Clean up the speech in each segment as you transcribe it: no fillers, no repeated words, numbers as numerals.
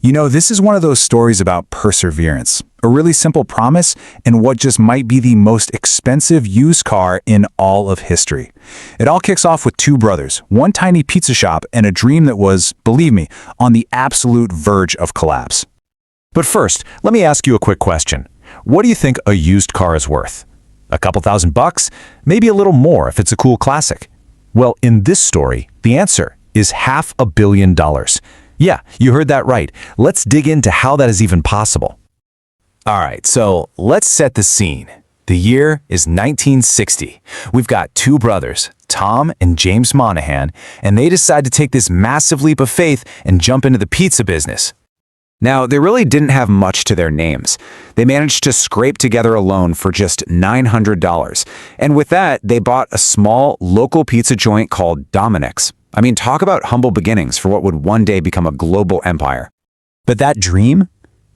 You know, this is one of those stories about perseverance, a really simple promise, and what just might be the most expensive used car in all of history. It all kicks off with two brothers, one tiny pizza shop, and a dream that was, believe me, on the absolute verge of collapse. But first, let me ask you a quick question. What do you think a used car is worth? A couple $1,000? Maybe a little more if it's a cool classic. Well, in this story, the answer is $500 million. Yeah, you heard that right. Let's dig into how that is even possible. All right, so let's set the scene. The year is 1960. We've got two brothers, Tom and James Monahan, and they decide to take this massive leap of faith and jump into the pizza business. Now, they really didn't have much to their names. They managed to scrape together a loan for just $900. And with that, they bought a small local pizza joint called Dominic's. I mean, talk about humble beginnings for what would one day become a global empire. But that dream?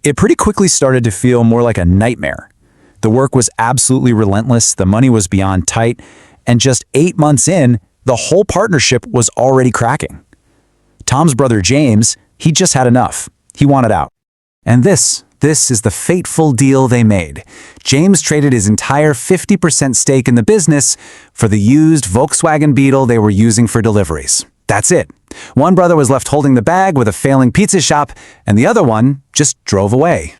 It pretty quickly started to feel more like a nightmare. The work was absolutely relentless, the money was beyond tight, and just 8 months in, the whole partnership was already cracking. Tom's brother James, he just had enough. He wanted out. And this is the fateful deal they made. James traded his entire 50% stake in the business for the used Volkswagen Beetle they were using for deliveries. That's it. One brother was left holding the bag with a failing pizza shop, and the other one just drove away.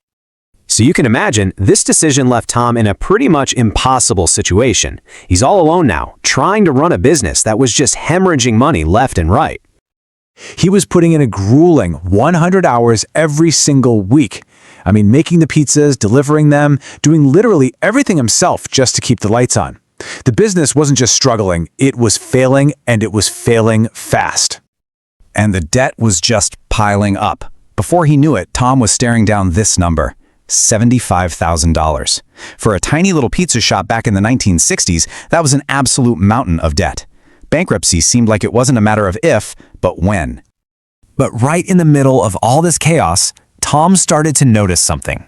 So you can imagine, this decision left Tom in a pretty much impossible situation. He's all alone now, trying to run a business that was just hemorrhaging money left and right. He was putting in a grueling 100 hours every single week. I mean, making the pizzas, delivering them, doing literally everything himself just to keep the lights on. The business wasn't just struggling, it was failing, and it was failing fast. And the debt was just piling up. Before he knew it, Tom was staring down this number, $75,000. For a tiny little pizza shop back in the 1960s, that was an absolute mountain of debt. Bankruptcy seemed like it wasn't a matter of if, but when. But right in the middle of all this chaos, Tom started to notice something.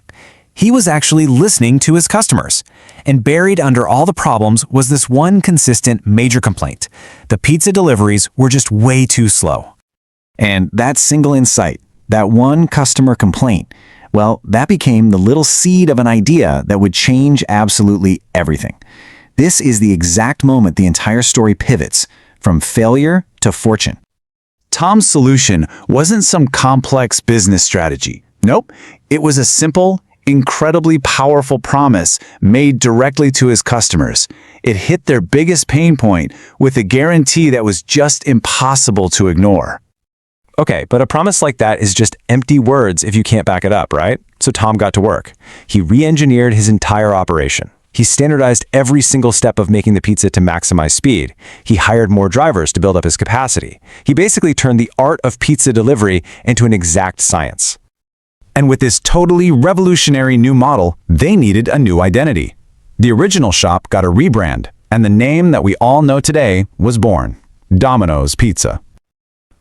He was actually listening to his customers. And buried under all the problems was this one consistent major complaint. The pizza deliveries were just way too slow. And that single insight, that one customer complaint, well, that became the little seed of an idea that would change absolutely everything. This is the exact moment the entire story pivots from failure to fortune. Tom's solution wasn't some complex business strategy. Nope, it was a simple, incredibly powerful promise made directly to his customers. It hit their biggest pain point with a guarantee that was just impossible to ignore. Okay, but a promise like that is just empty words if you can't back it up, right? So Tom got to work. He re-engineered his entire operation. He standardized every single step of making the pizza to maximize speed. He hired more drivers to build up his capacity. He basically turned the art of pizza delivery into an exact science. And with this totally revolutionary new model, they needed a new identity. The original shop got a rebrand, and the name that we all know today was born: Domino's Pizza.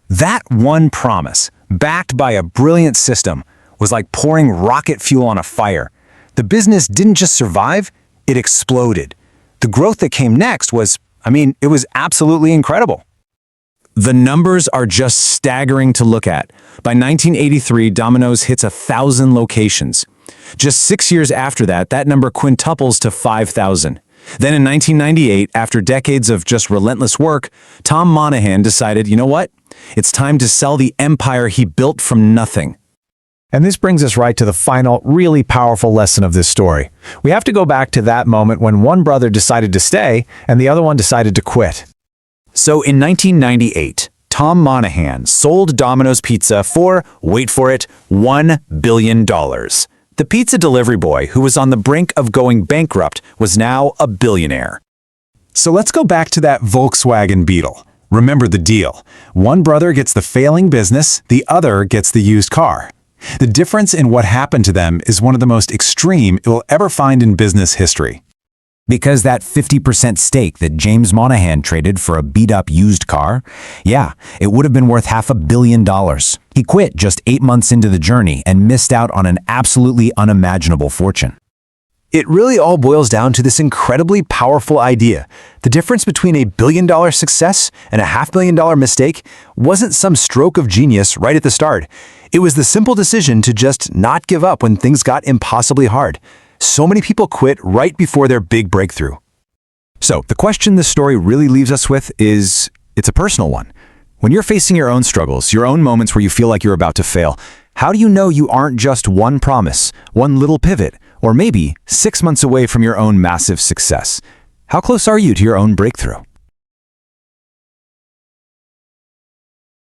That one promise, backed by a brilliant system, was like pouring rocket fuel on a fire. The business didn't just survive, it exploded. The growth that came next was, it was absolutely incredible. The numbers are just staggering to look at. By 1983, Domino's hits 1,000 locations. Just 6 years after that, that number quintuples to 5,000. Then in 1998, after decades of just relentless work, Tom Monahan decided, you know what? It's time to sell the empire he built from nothing. And this brings us right to the final, really powerful lesson of this story. We have to go back to that moment when one brother decided to stay and the other one decided to quit. So in 1998, Tom Monahan sold Domino's Pizza for, wait for it, $1 billion. The pizza delivery boy who was on the brink of going bankrupt was now a billionaire. So let's go back to that Volkswagen Beetle. Remember the deal. One brother gets the failing business, the other gets the used car. The difference in what happened to them is one of the most extreme you'll ever find in business history. Because that 50% stake that James Monahan traded for a beat-up used car, it would have been worth $500 million. He quit just 8 months into the journey and missed out on an absolutely unimaginable fortune. It really all boils down to this incredibly powerful idea. The difference between a billion-dollar success and a $500 million mistake wasn't some stroke of genius right at the start. It was the simple decision to just not give up when things got impossibly hard. So many people quit right before their big breakthrough. So, the question this story really leaves us with is, it's a personal one. When you're facing your own struggles, your own moments where you feel like you're about to fail, how do you know you aren't just one promise, one little pivot, or maybe 6 months away from your own massive success? How close are you to your own breakthrough?